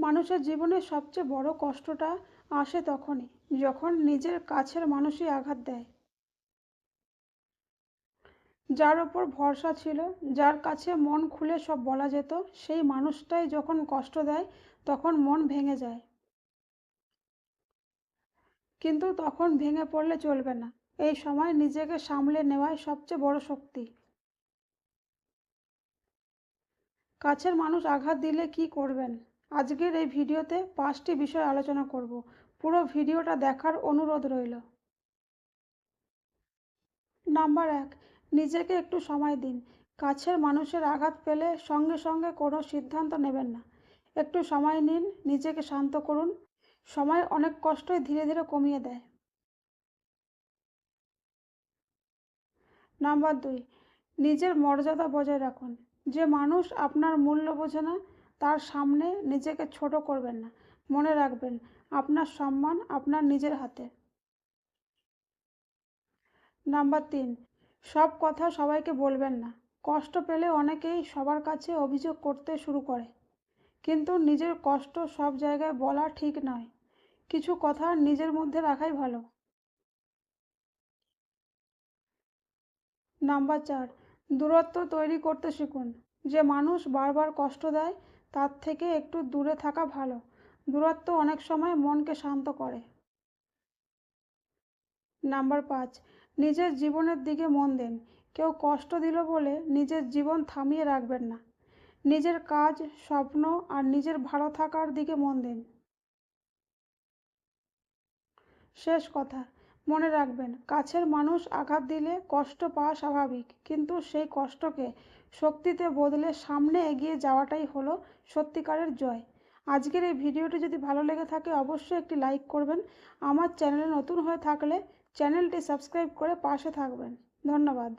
মানুষের জীবনে সবচেয়ে বড় কষ্টটা আসে তখনই যখন নিজের কাছের মানুষই আঘাত দেয়। যার ওপর ভরসা ছিল, যার কাছে মন খুলে সব বলা যেত, সেই মানুষটাই যখন কষ্ট দেয় তখন মন ভেঙে যায়। কিন্তু তখন ভেঙে পড়লে চলবে না। এই সময় নিজেকে সামলে নেওয়াই সবচেয়ে বড় শক্তি। কাছের মানুষ আঘাত দিলে কি করবেন? আজকের এই ভিডিওতে 5টি বিষয় আলোচনা করব। পুরো ভিডিওটা দেখার অনুরোধ রইল। নাম্বার 1, নিজেকে একটু সময় দিন। কাছের মানুষের আঘাত পেলে সঙ্গে সঙ্গে কোনো সিদ্ধান্ত নেবেন না। একটু সময় নিন, নিজেকে শান্ত করুন। সময় অনেক কষ্টই ধীরে ধীরে কমিয়ে দেয়। নাম্বার 2, নিজের মর্যাদা বজায় রাখুন। যে মানুষ আপনার মূল্য বোঝে না তার সামনে নিজেকে ছোট করবেন না। মনে রাখবেন, আপনার সম্মান আপনার নিজের হাতে। নাম্বার 3, সব কথা সবাইকে বলবেন না। কষ্ট পেলে অনেকেই সবার কাছে অভিযোগ করতে শুরু করে, কিন্তু নিজের কষ্ট সব জায়গায় বলা ঠিক নয়। কিছু কথা নিজের মধ্যে রাখাই ভালো। নাম্বার 4, দূরত্ব তৈরি করতে শিখুন। যে মানুষ বারবার কষ্ট দেয় তার থেকে একটু দূরে থাকা ভালো। দূরত্ব অনেক সময় মনকে শান্ত করে। নাম্বার 5, নিজের জীবনের দিকে মন দিন। কেউ কষ্ট দিল বলে নিজের জীবন থামিয়ে রাখবেন না। নিজের কাজ, স্বপ্ন আর নিজের ভালো থাকার দিকে মন দিন। শেষ কথা, মনে রাখবেন, কাছের মানুষ আঘাত দিলে কষ্ট পাওয়া স্বাভাবিক, কিন্তু সেই কষ্টকে শক্তিতে বদলে সামনে এগিয়ে যাওয়াটাই হলো সত্যিকারের জয়। আজকের এই ভিডিওটি যদি ভালো লেগে থাকে অবশ্যই একটি লাইক করবেন। আমার চ্যানেলে নতুন হয়ে থাকলে চ্যানেলটি সাবস্ক্রাইব করে পাশে থাকবেন। ধন্যবাদ।